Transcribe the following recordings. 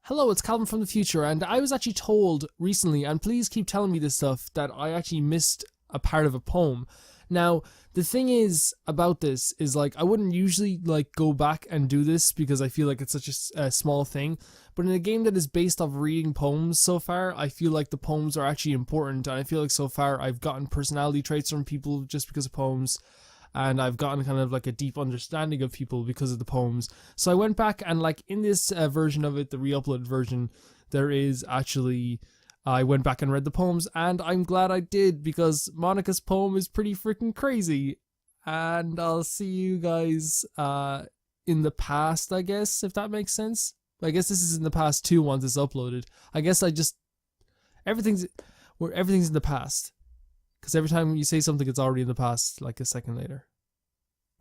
Hello, it's Calvin from the future, and I was actually told recently, and please keep telling me this stuff, that I actually missed a part of a poem. Now, the thing is about this is I wouldn't usually go back and do this because I feel like it's such a small thing, but in a game that is based off reading poems so far, I feel like the poems are actually important, and I feel like so far I've gotten personality traits from people just because of poems. And I've gotten kind of a deep understanding of people because of the poems. So I went back and in this version of it, the re-uploaded version, there is actually, I went back and read the poems, and I'm glad I did because Monica's poem is pretty freaking crazy. And I'll see you guys in the past, I guess, if that makes sense. I guess this is in the past too once it's uploaded. I guess everything's in the past. Because every time you say something, it's already in the past, a second later.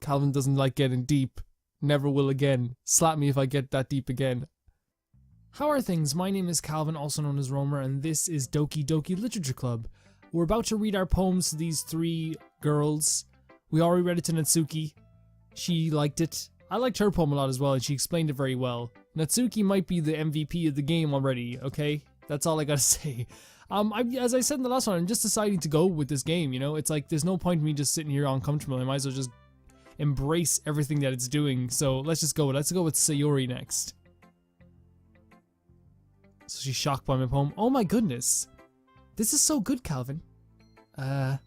Calvin doesn't like getting deep. Never will again. Slap me if I get that deep again. How are things? My name is Calvin, also known as Romer, and this is Doki Doki Literature Club. We're about to read our poems to these three girls. We already read it to Natsuki. She liked it. I liked her poem a lot as well, and she explained it very well. Natsuki might be the MVP of the game already, okay? That's all I gotta say. As I said in the last one, I'm just deciding to go with this game, you know? It's there's no point in me just sitting here uncomfortable. I might as well just embrace everything that it's doing. So let's just go. Let's go with Sayori next. So she's shocked by my poem. Oh my goodness. This is so good, Calvin. I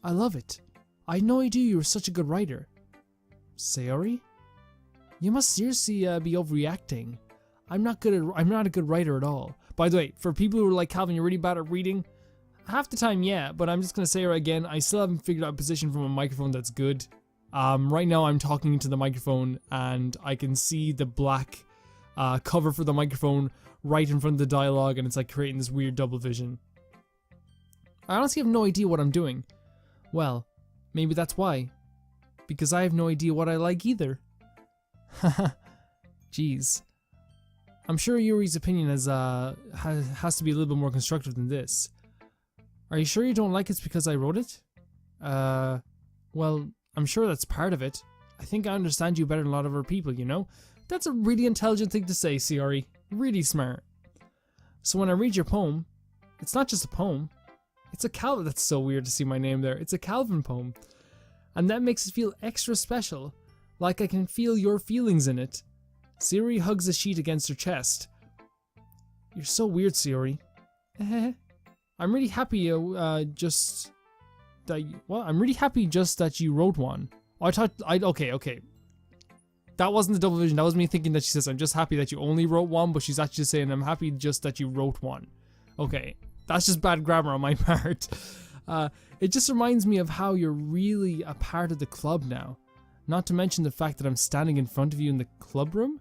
love it. I had no idea you were such a good writer. Sayori? You must seriously be overreacting. I'm not a good writer at all. By the way, for people who are like, Calvin, you're really bad at reading, half the time, yeah, but I'm just going to say it again, I still haven't figured out a position from a microphone that's good. Right now I'm talking into the microphone and I can see the black cover for the microphone right in front of the dialogue, and it's creating this weird double vision. I honestly have no idea what I'm doing. Well, maybe that's why. Because I have no idea what I like either. Haha. Jeez. I'm sure Yuri's opinion has to be a little bit more constructive than this. Are you sure you don't like it because I wrote it? Well, I'm sure that's part of it. I think I understand you better than a lot of other people, you know? That's a really intelligent thing to say, Sayori. Really smart. So when I read your poem, it's not just a poem. It's a Calvin. That's so weird to see my name there. It's a Calvin poem. And that makes it feel extra special. Like I can feel your feelings in it. Sayori hugs the sheet against her chest. You're so weird, Sayori. I'm really happy just that you wrote one. Oh, okay. That wasn't the double vision. That was me thinking that she says, I'm just happy that you only wrote one, but she's actually saying, I'm happy just that you wrote one. Okay, that's just bad grammar on my part. It just reminds me of how you're really a part of the club now. Not to mention the fact that I'm standing in front of you in the club room.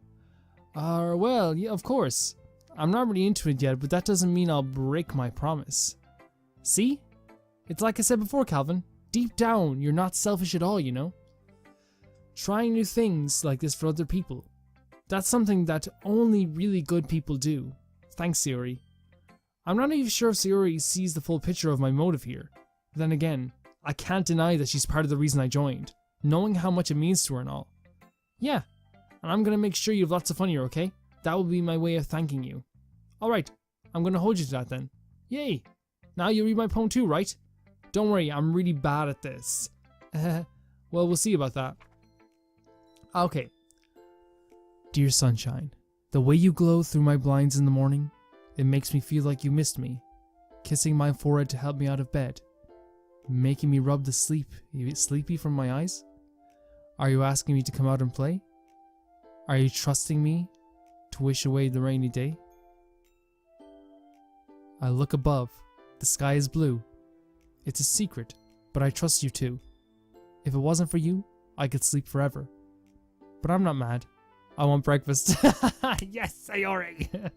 Well, yeah, of course. I'm not really into it yet, but that doesn't mean I'll break my promise. See? It's like I said before, Calvin. Deep down, you're not selfish at all, you know? Trying new things like this for other people. That's something that only really good people do. Thanks, Sayori. I'm not even sure if Sayori sees the full picture of my motive here. But then again, I can't deny that she's part of the reason I joined. Knowing how much it means to her and all. Yeah, and I'm gonna make sure you have lots of fun here, okay? That will be my way of thanking you. Alright, I'm gonna hold you to that then. Yay! Now you read my poem too, right? Don't worry, I'm really bad at this. Well, we'll see about that. Okay. Dear sunshine, the way you glow through my blinds in the morning, it makes me feel like you missed me. Kissing my forehead to help me out of bed. Making me rub the sleepy from my eyes? Are you asking me to come out and play? Are you trusting me to wish away the rainy day? I look above. The sky is blue. It's a secret, but I trust you too. If it wasn't for you, I could sleep forever. But I'm not mad. I want breakfast. Yes, Sayori!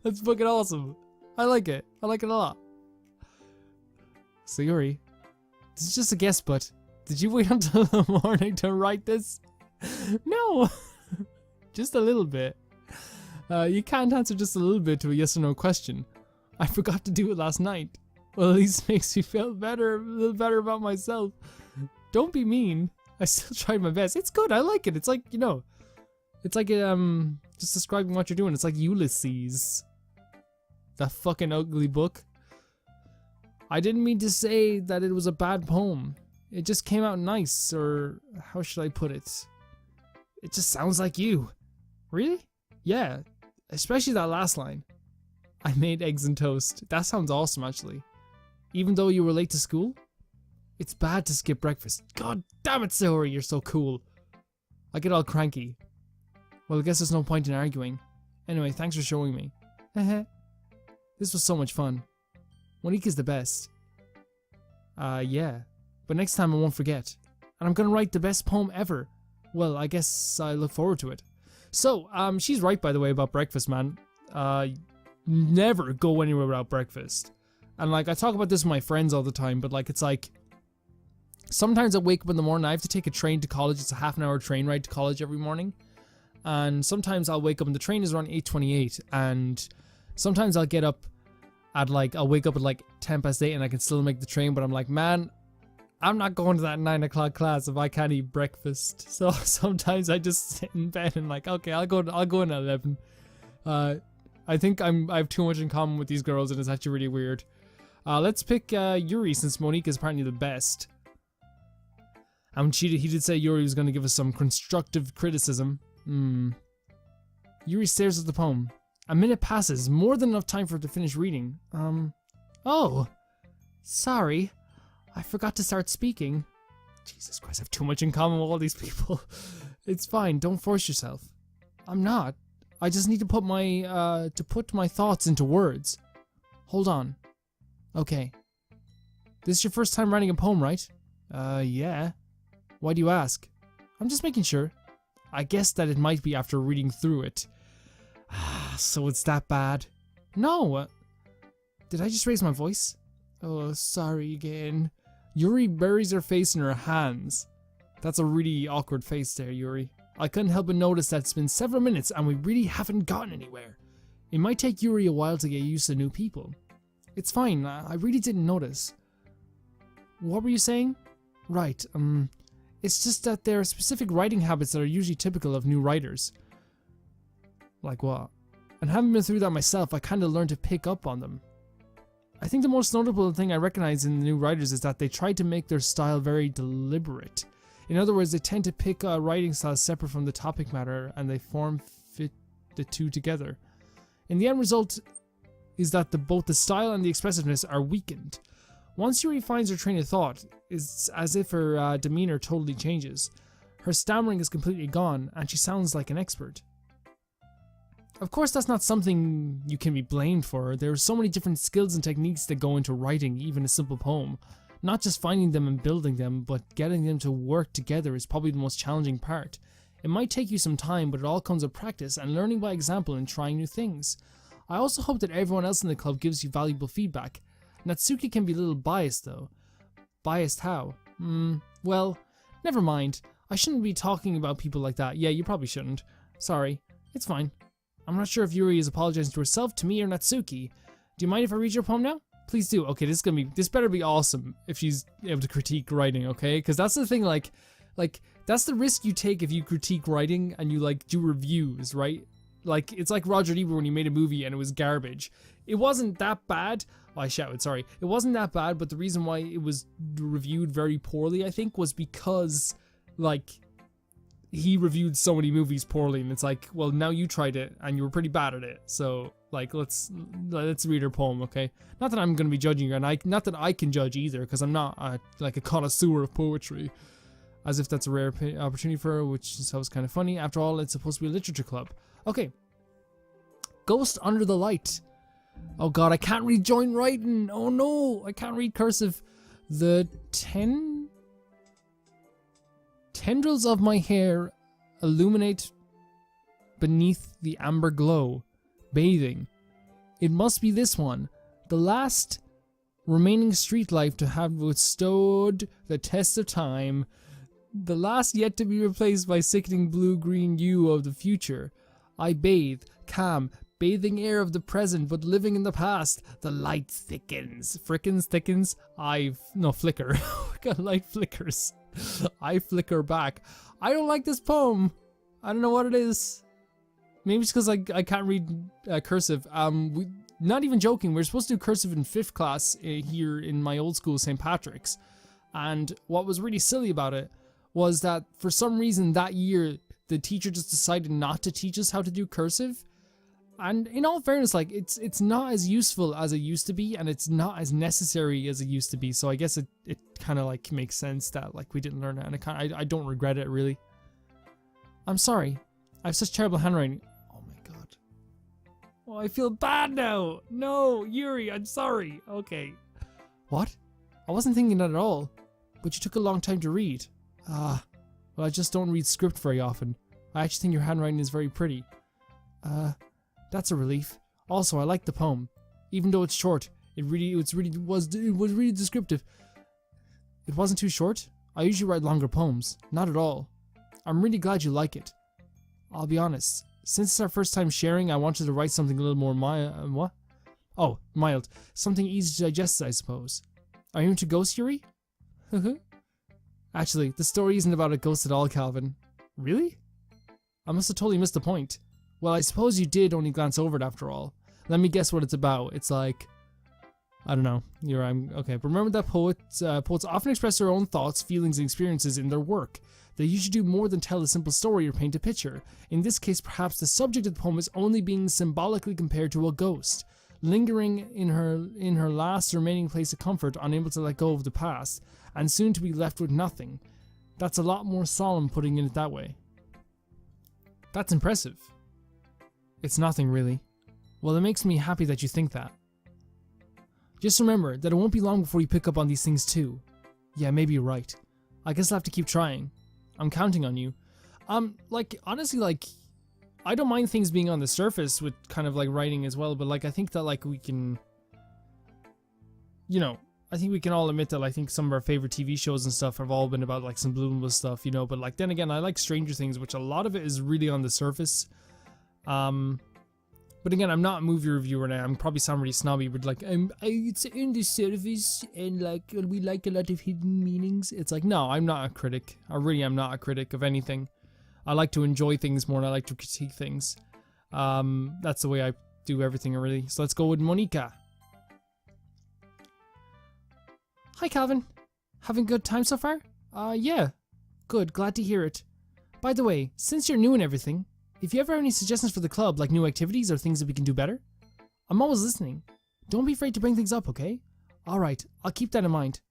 That's fucking awesome. I like it. I like it a lot. Sayori, this is just a guess, but did you wait until the morning to write this? No! Just a little bit. You can't answer just a little bit to a yes or no question. I forgot to do it last night. Well, at least it makes me feel better, a little better about myself. Don't be mean. I still tried my best. It's good. I like it. It's like, you know, it's like Just describing what you're doing. It's like Ulysses. That fucking ugly book. I didn't mean to say that it was a bad poem. It just came out nice, or how should I put it? It just sounds like you. Really? Yeah, especially that last line. I made eggs and toast. That sounds awesome, actually. Even though you were late to school? It's bad to skip breakfast. God damn it, Sayori, you're so cool. I get all cranky. Well, I guess there's no point in arguing. Anyway, thanks for showing me. This was so much fun. Monika's the best. Yeah. But next time I won't forget. And I'm gonna write the best poem ever. Well, I guess I look forward to it. So, she's right, by the way, about breakfast, man. Never go anywhere without breakfast. And, like, I talk about this with my friends all the time, but, like, it's like... Sometimes I wake up in the morning, I have to take a train to college. It's a half-an-hour train ride to college every morning. And sometimes I'll wake up and the train is around 8:28. And sometimes I'll get up at, like, I'll wake up at, like, 10 past 8 and I can still make the train. But I'm like, man, I'm not going to that 9 o'clock class if I can't eat breakfast. So sometimes I just sit in bed and like, okay, I'll go in at 11. I think I have too much in common with these girls and it's actually really weird. Let's pick Yuri since Monika is apparently the best. And he did say Yuri was going to give us some constructive criticism. Yuri stares at the poem. A minute passes, more than enough time for her to finish reading. Oh, sorry. I forgot to start speaking. Jesus Christ, I have too much in common with all these people. It's fine, don't force yourself. I'm not. I just need to put my thoughts into words. Hold on. Okay. This is your first time writing a poem, right? Yeah. Why do you ask? I'm just making sure. I guessed that it might be after reading through it. So it's that bad? No. Did I just raise my voice? Oh, sorry again. Yuri buries her face in her hands. That's a really awkward face there, Yuri. I couldn't help but notice that it's been several minutes and we really haven't gotten anywhere. It might take Yuri a while to get used to new people. It's fine, I really didn't notice. What were you saying? Right, it's just that there are specific writing habits that are usually typical of new writers. Like what? And having been through that myself, I kinda learned to pick up on them. I think the most notable thing I recognize in the new writers is that they try to make their style very deliberate. In other words, they tend to pick a writing style separate from the topic matter and they fit the two together. And the end result is that both the style and the expressiveness are weakened. Once Yuri finds her train of thought, it's as if her demeanor totally changes. Her stammering is completely gone and she sounds like an expert. Of course, that's not something you can be blamed for. There are so many different skills and techniques that go into writing even a simple poem. Not just finding them and building them, but getting them to work together is probably the most challenging part. It might take you some time, but it all comes with practice and learning by example and trying new things. I also hope that everyone else in the club gives you valuable feedback. Natsuki can be a little biased though. Biased how? Well, never mind. I shouldn't be talking about people like that. Yeah, you probably shouldn't. Sorry. It's fine. I'm not sure if Yuri is apologizing to herself, to me, or Natsuki. Do you mind if I read your poem now? Please do. Okay, this better be awesome if she's able to critique writing, okay? Because that's the thing, like, that's the risk you take if you critique writing and you, like, do reviews, right? Like, it's like Roger Ebert when he made a movie and it was garbage. It wasn't that bad. Oh, I shouted, sorry. It wasn't that bad, but the reason why it was reviewed very poorly, I think, was because, like, he reviewed so many movies poorly, and it's like, well, now you tried it and you were pretty bad at it, so like let's read her poem, okay? Not that I'm gonna be judging her, and not that I can judge either, because I'm not like a connoisseur of poetry, as if that's a rare opportunity for her, which is always kind of funny. After all, it's supposed to be a literature club. Okay, Ghost Under the Light. Oh god, I can't read joint writing. Oh no, I can't read cursive. The tendrils of my hair illuminate beneath the amber glow, bathing. It must be this one, the last remaining street life to have withstood the test of time, the last yet to be replaced by sickening blue-green hue of the future. I bathe, calm, bathing air of the present, but living in the past. The light thickens. Thickens? Flicker. God, light flickers. I flicker back. I don't like this poem. I don't know what it is. Maybe it's because I can't read cursive. Not even joking, we're supposed to do cursive in 5th class here in my old school, St. Patrick's. And what was really silly about it was that for some reason that year, the teacher just decided not to teach us how to do cursive. And in all fairness, like, it's not as useful as it used to be, and it's not as necessary as it used to be. So I guess it kind of like makes sense that like we didn't learn it, and I don't regret it really. I'm sorry. I have such terrible handwriting. Oh my god. Oh, I feel bad now. No, Yuri, I'm sorry. Okay. What? I wasn't thinking that at all. But you took a long time to read. Well, I just don't read script very often. I actually think your handwriting is very pretty. That's a relief. Also, I like the poem. Even though it's short, it was really descriptive. It wasn't too short. I usually write longer poems. Not at all. I'm really glad you like it. I'll be honest. Since it's our first time sharing, I wanted to write something a little more mild. Mild. Something easy to digest, I suppose. Are you into ghosts, Yuri? Actually, the story isn't about a ghost at all, Calvin. Really? I must have totally missed the point. Well, I suppose you did only glance over it after all. Let me guess what it's about. It's like, I don't know. Okay. But remember that poets often express their own thoughts, feelings, and experiences in their work. They usually do more than tell a simple story or paint a picture. In this case, perhaps the subject of the poem is only being symbolically compared to a ghost, lingering in her last remaining place of comfort, unable to let go of the past, and soon to be left with nothing. That's a lot more solemn putting it that way. That's impressive. It's nothing, really. Well, it makes me happy that you think that. Just remember that it won't be long before you pick up on these things too. Yeah, maybe you're right. I guess I'll have to keep trying. I'm counting on you. Honestly, like, I don't mind things being on the surface with kind of like writing as well, but like, I think that like we can, I think we can all admit that I think some of our favorite TV shows and stuff have all been about like some subliminal stuff, but like then again, I like Stranger Things, which a lot of it is really on the surface. But again, I'm not a movie reviewer now. I'm probably sound really snobby, but like, it's in the surface and like, we like a lot of hidden meanings. It's like, no, I'm not a critic. I really am not a critic of anything. I like to enjoy things more than I like to critique things. That's the way I do everything, really. So let's go with Monica. Hi, Calvin. Having a good time so far? Yeah. Good, glad to hear it. By the way, since you're new and everything, if you ever have any suggestions for the club, like new activities or things that we can do better, I'm always listening. Don't be afraid to bring things up, okay? Alright, I'll keep that in mind.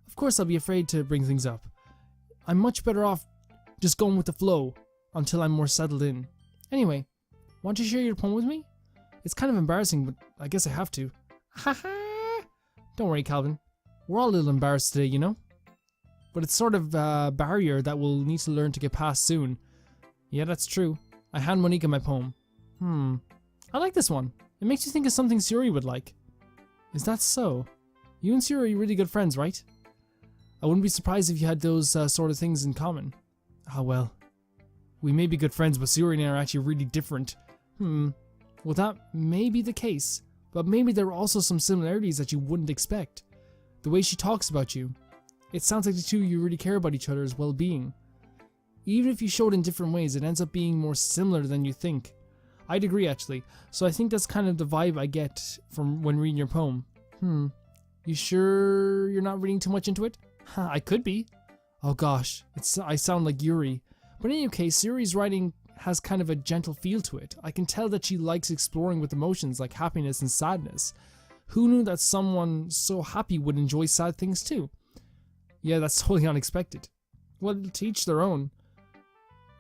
Of course I'll be afraid to bring things up. I'm much better off just going with the flow until I'm more settled in. Anyway, want to share your poem with me? It's kind of embarrassing, but I guess I have to. Haha! Don't worry, Calvin. We're all a little embarrassed today, But it's sort of a barrier that we'll need to learn to get past soon. Yeah, that's true. I hand Monica my poem. I like this one. It makes you think of something Suri would like. Is that so? You and Suri are really good friends, right? I wouldn't be surprised if you had those sort of things in common. Ah, well. We may be good friends, but Suri and I are actually really different. Well, that may be the case, but maybe there are also some similarities that you wouldn't expect. The way she talks about you. It sounds like the two of you really care about each other's well-being. Even if you show it in different ways, it ends up being more similar than you think. I'd agree, actually. So I think that's kind of the vibe I get from when reading your poem. You sure you're not reading too much into it? I could be. Oh gosh, I sound like Yuri. But in any case, Yuri's writing has kind of a gentle feel to it. I can tell that she likes exploring with emotions like happiness and sadness. Who knew that someone so happy would enjoy sad things too? Yeah, that's totally unexpected. Well, to each their own.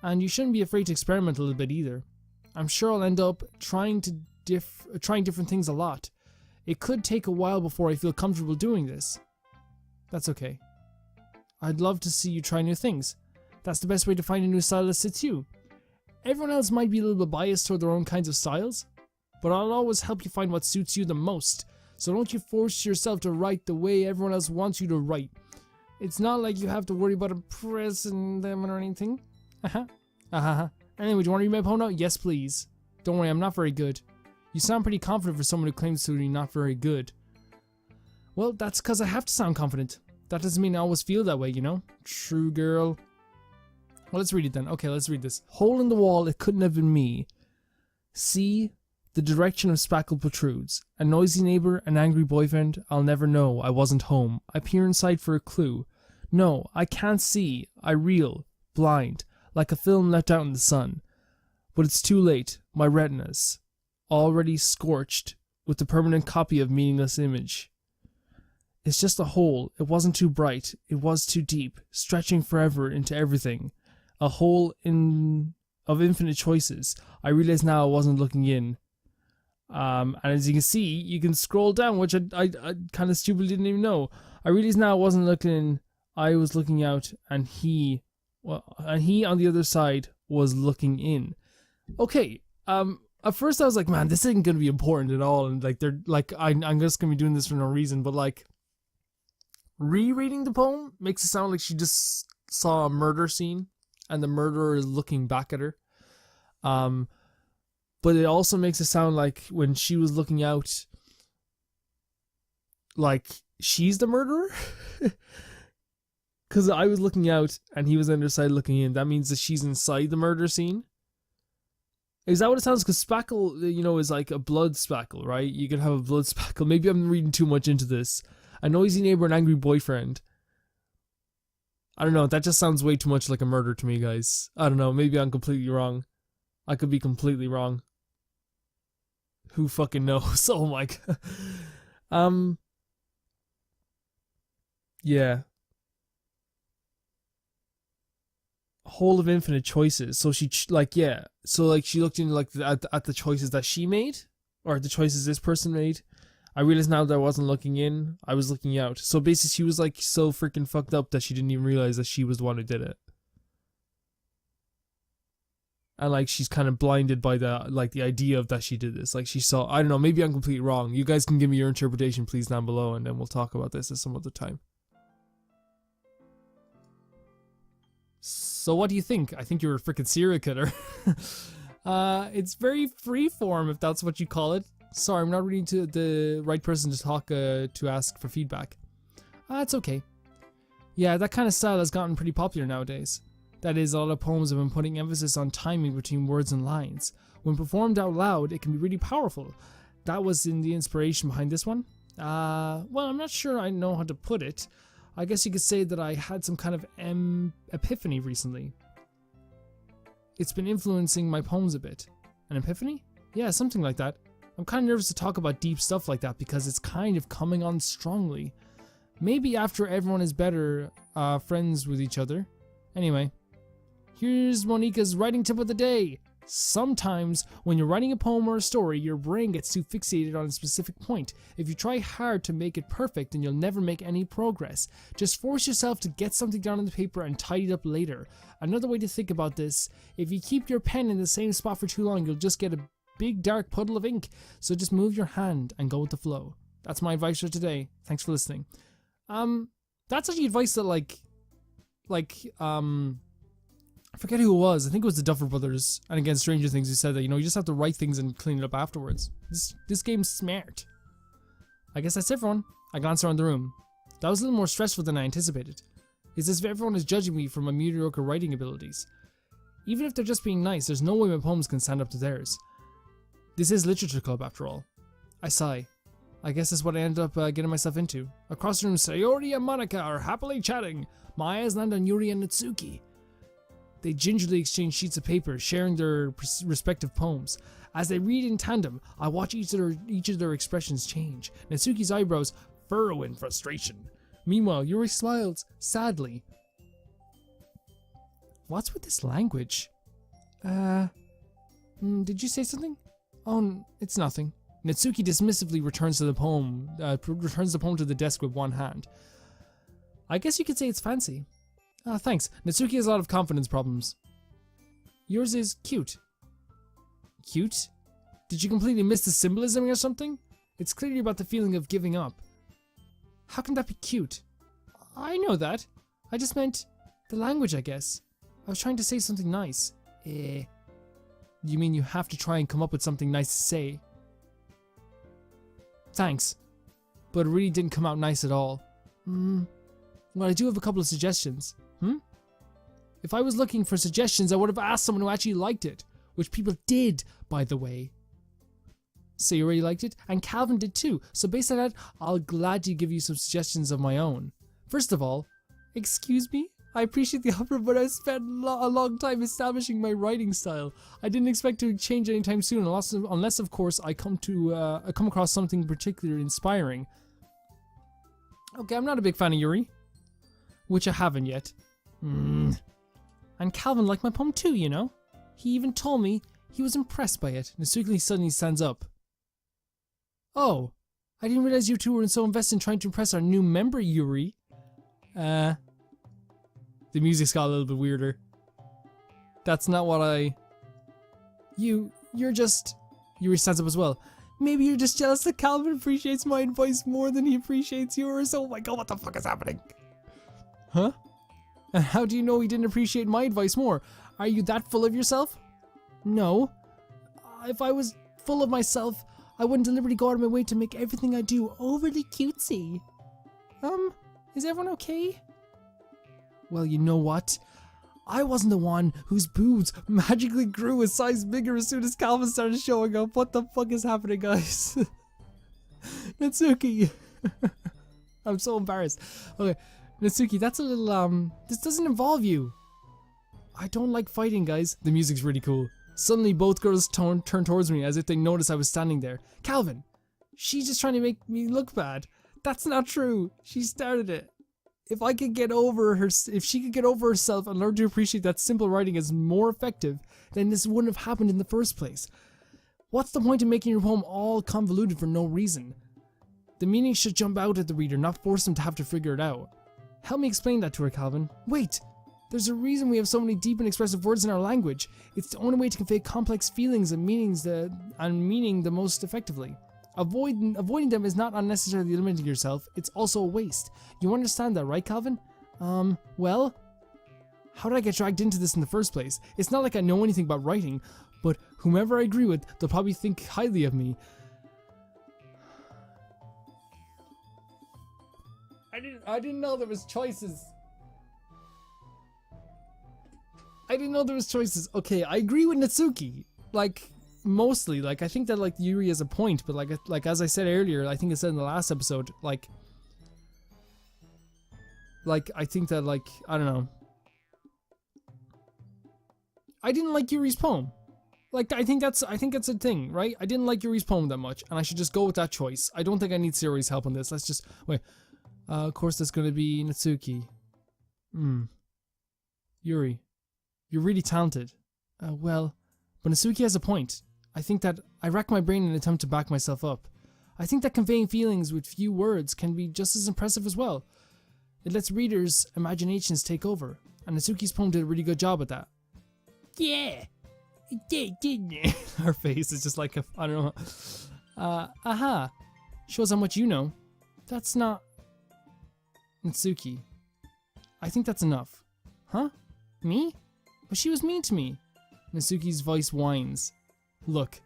And you shouldn't be afraid to experiment a little bit either. I'm sure I'll end up trying different things a lot. It could take a while before I feel comfortable doing this. That's okay. I'd love to see you try new things. That's the best way to find a new style that suits you. Everyone else might be a little bit biased toward their own kinds of styles, but I'll always help you find what suits you the most. So don't you force yourself to write the way everyone else wants you to write. It's not like you have to worry about impressing them or anything. Anyway, do you want to read my poem now? Yes, please. Don't worry, I'm not very good. You sound pretty confident for someone who claims to be not very good. Well, that's because I have to sound confident. That doesn't mean I always feel that way, True, girl. Well, let's read it then. Okay, let's read this. Hole in the wall, it couldn't have been me. C. The direction of spackle protrudes. A noisy neighbor, an angry boyfriend. I'll never know. I wasn't home. I peer inside for a clue. No, I can't see. I reel. Blind. Like a film left out in the sun. But it's too late. My retinas. Already scorched. With the permanent copy of meaningless image. It's just a hole. It wasn't too bright. It was too deep. Stretching forever into everything. A hole of infinite choices. I realize now I wasn't looking in. And as you can see, you can scroll down, which I kind of stupidly didn't even know. I realized now I wasn't looking in, I was looking out, and he on the other side was looking in. Okay, at first I was like, man, this isn't gonna be important at all, and like they're like, I'm just gonna be doing this for no reason, but like, rereading the poem makes it sound like she just saw a murder scene, and the murderer is looking back at her. But it also makes it sound like when she was looking out, like she's the murderer. Because I was looking out and he was on the other side looking in. That means that she's inside the murder scene. Is that what it sounds? Because spackle, you know, is like a blood spackle, right? You can have a blood spackle. Maybe I'm reading too much into this. A noisy neighbor, an angry boyfriend. I don't know. That just sounds way too much like a murder to me, guys. I don't know. Maybe I'm completely wrong. I could be completely wrong. Who fucking knows? Oh my god. Yeah. Whole of infinite choices. So she So like she looked in like at the choices that she made, or the choices this person made. I realized now that I wasn't looking in. I was looking out. So basically, she was like so freaking fucked up that she didn't even realize that she was the one who did it. And like she's kind of blinded by the idea of that she did this. Like she saw, I don't know, maybe I'm completely wrong. You guys can give me your interpretation please down below, and then we'll talk about this at some other time. So what do you think? I think you're a freaking serial killer. It's very freeform, if that's what you call it. Sorry, I'm not reading to the right person to talk to ask for feedback. It's okay. Yeah, that kind of style has gotten pretty popular nowadays. That is, a lot of poems have been putting emphasis on timing between words and lines. When performed out loud, it can be really powerful. That was in the inspiration behind this one. Well, I'm not sure I know how to put it. I guess you could say that I had some kind of epiphany recently. It's been influencing my poems a bit. An epiphany? Yeah, something like that. I'm kind of nervous to talk about deep stuff like that because it's kind of coming on strongly. Maybe after everyone is better friends with each other. Anyway, here's Monika's writing tip of the day. Sometimes, when you're writing a poem or a story, your brain gets too fixated on a specific point. If you try hard to make it perfect, then you'll never make any progress. Just force yourself to get something down on the paper and tidy it up later. Another way to think about this, if you keep your pen in the same spot for too long, you'll just get a big dark puddle of ink. So just move your hand and go with the flow. That's my advice for today. Thanks for listening. That's actually advice that I forget who it was. I think it was the Duffer Brothers and again Stranger Things who said that, you know, you just have to write things and clean it up afterwards. This game's smart. I guess that's everyone. I glanced around the room. That was a little more stressful than I anticipated. It's as if everyone is judging me for my mediocre writing abilities. Even if they're just being nice, there's no way my poems can stand up to theirs. This is Literature Club after all. I sigh. I guess that's what I ended up getting myself into. Across the room, Sayori and Monika are happily chatting. My eyes land on Yuri and Natsuki. They gingerly exchange sheets of paper, sharing their respective poems. As they read in tandem, I watch each of their expressions change. Natsuki's eyebrows furrow in frustration. Meanwhile, Yuri smiles sadly. What's with this language? Did you say something? Oh, it's nothing. Natsuki dismissively returns the poem to the desk with one hand. I guess you could say it's fancy. Thanks. Natsuki has a lot of confidence problems. Yours is cute. Cute? Did you completely miss the symbolism or something? It's clearly about the feeling of giving up. How can that be cute? I know that. I just meant the language, I guess. I was trying to say something nice. You mean you have to try and come up with something nice to say? Thanks. But it really didn't come out nice at all. Well, I do have a couple of suggestions. If I was looking for suggestions, I would have asked someone who actually liked it. which people did, by the way. Sayori liked it, and Calvin did too, so based on that, I'll gladly give you some suggestions of my own. First of all, excuse me? I appreciate the offer, but I spent a long time establishing my writing style. I didn't expect to change anytime soon, unless of course I come across something particularly inspiring. Okay, I'm not a big fan of Yuri, which I haven't yet. And Calvin liked my poem too, you know? He even told me he was impressed by it. Natsuki suddenly stands up. Oh, I didn't realize you two were so invested in trying to impress our new member, Yuri. The music's got a little bit weirder. That's not what You're just... Yuri stands up as well. Maybe you're just jealous that Calvin appreciates my advice more than he appreciates yours. Oh my god, what the fuck is happening? Huh? And how do you know he didn't appreciate my advice more? Are you that full of yourself? No. If I was full of myself, I wouldn't deliberately go out of my way to make everything I do overly cutesy. Is everyone okay? Well, you know what? I wasn't the one whose boobs magically grew a size bigger as soon as Calvin started showing up. What the fuck is happening, guys? Natsuki. I'm so embarrassed. Okay, Natsuki, that's a little, this doesn't involve you. I don't like fighting, guys. The music's really cool. Suddenly, both girls turned towards me as if they noticed I was standing there. Calvin, she's just trying to make me look bad. That's not true. She started it. If she could get over herself and learn to appreciate that simple writing is more effective, then this wouldn't have happened in the first place. What's the point of making your poem all convoluted for no reason? The meaning should jump out at the reader, not force them to have to figure it out. Help me explain that to her, Calvin. Wait! There's a reason we have so many deep and expressive words in our language. It's the only way to convey complex feelings and meaning the most effectively. Avoiding them is not unnecessarily limiting yourself, it's also a waste. You understand that, right, Calvin? Well? How did I get dragged into this in the first place? It's not like I know anything about writing, but whomever I agree with, they'll probably think highly of me. I didn't know there was choices. Okay, I agree with Natsuki. Like, mostly, like, I think that, like, Yuri has a point, but like as I said earlier, I think I said in the last episode, like I think that, like, I don't know, I didn't like Yuri's poem. Like, I think that's a thing, right? I didn't like Yuri's poem that much, and I should just go with that choice. I don't think I need Sayori's help on this. Let's just wait. Of course that's gonna be Natsuki. Yuri, you're really talented. Well, but Natsuki has a point. I think that I rack my brain in an attempt to back myself up. I think that conveying feelings with few words can be just as impressive as well. It lets readers' imaginations take over, and Natsuki's poem did a really good job at that. Yeah, it did, didn't it? Her face is just like I don't know. Aha. Shows how much you know. That's not... Natsuki. I think that's enough. Huh? Me? But she was mean to me. Natsuki's voice whines. Look,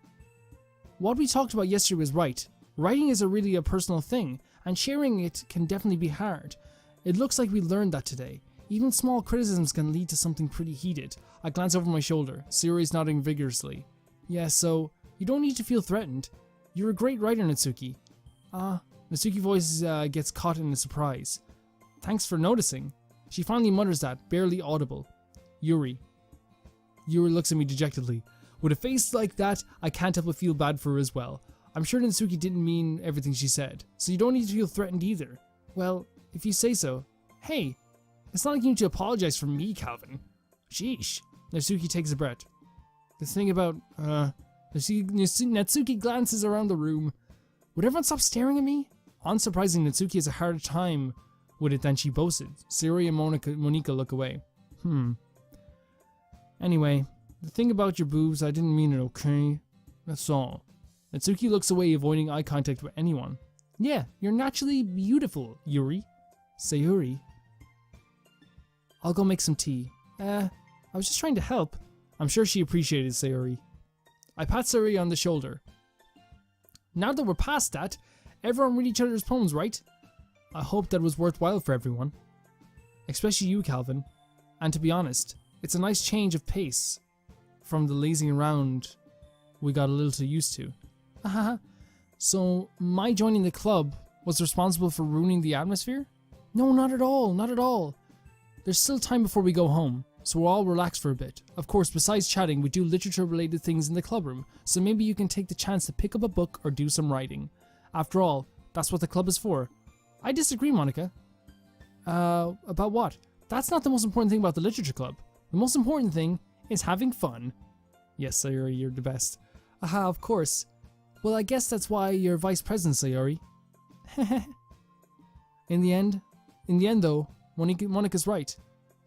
what we talked about yesterday was right. Writing is really a personal thing, and sharing it can definitely be hard. It looks like we learned that today. Even small criticisms can lead to something pretty heated. I glance over my shoulder. Sayori's nodding vigorously. Yeah, so, you don't need to feel threatened. You're a great writer, Natsuki. Natsuki's voice gets caught in a surprise. Thanks for noticing. She finally mutters that, barely audible. Yuri. Yuri looks at me dejectedly. With a face like that, I can't help but feel bad for her as well. I'm sure Natsuki didn't mean everything she said, so you don't need to feel threatened either. Well, if you say so. Hey, it's not like you need to apologize for me, Calvin. Sheesh. Natsuki takes a breath. The thing about, Natsuki glances around the room. Would everyone stop staring at me? Unsurprisingly, Natsuki has a harder time with it than she boasted. Sayori and Monika look away. Anyway, the thing about your boobs, I didn't mean it, okay? That's all. Natsuki looks away, avoiding eye contact with anyone. Yeah, you're naturally beautiful, Yuri. Sayori. I'll go make some tea. I was just trying to help. I'm sure she appreciated Sayori. I pat Sayori on the shoulder. Now that we're past that, everyone read each other's poems, right? I hope that was worthwhile for everyone. Especially you, Calvin. And to be honest, it's a nice change of pace from the lazing around we got a little too used to. So my joining the club was responsible for ruining the atmosphere? No, not at all, not at all. There's still time before we go home, so we'll all relax for a bit. Of course, besides chatting, we do literature-related things in the clubroom, so maybe you can take the chance to pick up a book or do some writing. After all, that's what the club is for. I disagree, Monica. About what? That's not the most important thing about the literature club. The most important thing is having fun. Yes, Sayori, you're the best. Aha, of course. Well, I guess that's why you're vice president, Sayori. In the end though, Monica's right.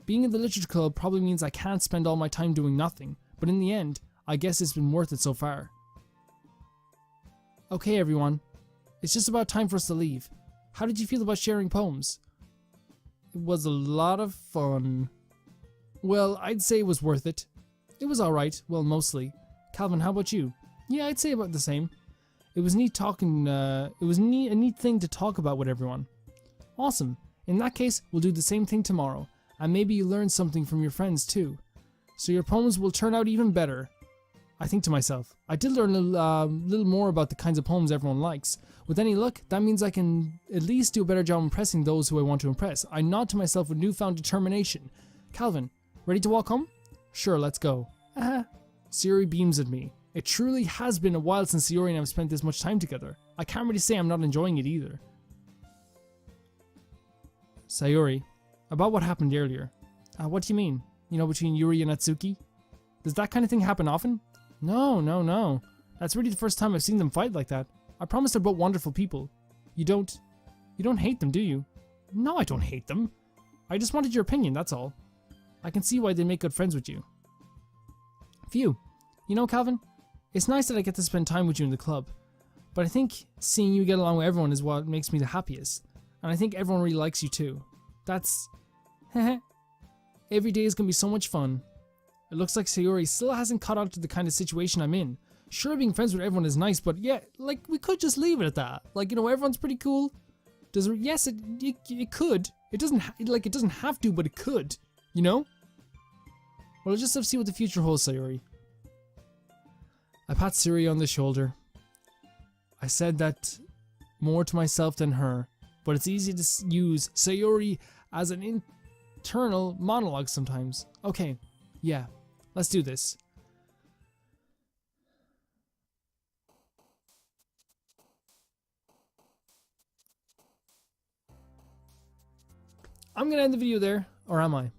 Being in the literature club probably means I can't spend all my time doing nothing, but in the end, I guess it's been worth it so far. Okay, everyone. It's just about time for us to leave. How did you feel about sharing poems? It was a lot of fun. Well, I'd say it was worth it. It was alright, well, mostly. Calvin, how about you? Yeah, I'd say about the same. It was neat talking, a neat thing to talk about with everyone. Awesome. In that case, we'll do the same thing tomorrow, and maybe you learn something from your friends too. So your poems will turn out even better. I think to myself, I did learn a little more about the kinds of poems everyone likes. With any luck, that means I can at least do a better job impressing those who I want to impress. I nod to myself with newfound determination. Calvin, ready to walk home? Sure, let's go. Sayori beams at me. It truly has been a while since Sayori and I have spent this much time together. I can't really say I'm not enjoying it either. Sayori, about what happened earlier. What do you mean? You know, between Yuri and Natsuki? Does that kind of thing happen often? No. That's really the first time I've seen them fight like that. I promise they're both wonderful people. You don't hate them, do you? No, I don't hate them. I just wanted your opinion, that's all. I can see why they make good friends with you. Phew. You know, Calvin, it's nice that I get to spend time with you in the club, but I think seeing you get along with everyone is what makes me the happiest. And I think everyone really likes you too. That's... Every day is gonna be so much fun. It looks like Sayori still hasn't caught on to the kind of situation I'm in. Sure, being friends with everyone is nice, but yeah, like, we could just leave it at that. Like, you know, everyone's pretty cool. Yes, it could. It doesn't have to, but it could. You know? Well, I'll just have to see what the future holds, Sayori. I pat Sayori on the shoulder. I said that more to myself than her, but it's easy to use Sayori as an internal monologue sometimes. Okay, yeah, let's do this. I'm gonna end the video there, or am I?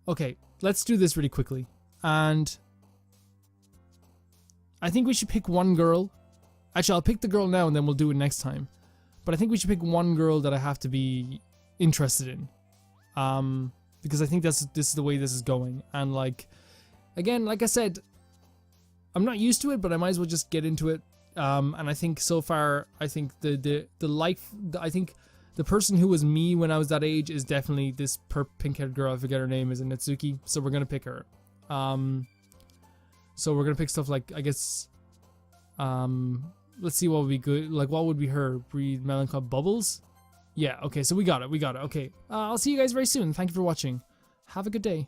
Okay, let's do this really quickly. And I think we should pick one girl. Actually, I'll pick the girl now and then we'll do it next time. But I think we should pick one girl that I have to be interested in. Because I think this is the way this is going. And like, again, like I said, I'm not used to it, but I might as well just get into it. And I think so far, I think I think the person who was me when I was that age is definitely this pink-haired girl. I forget her name, is it Natsuki? So we're gonna pick her. So we're gonna pick stuff like, I guess, let's see what would be good. Like, what would be her? Breathe melancholy bubbles? Yeah, okay, so we got it. Okay. I'll see you guys very soon. Thank you for watching. Have a good day.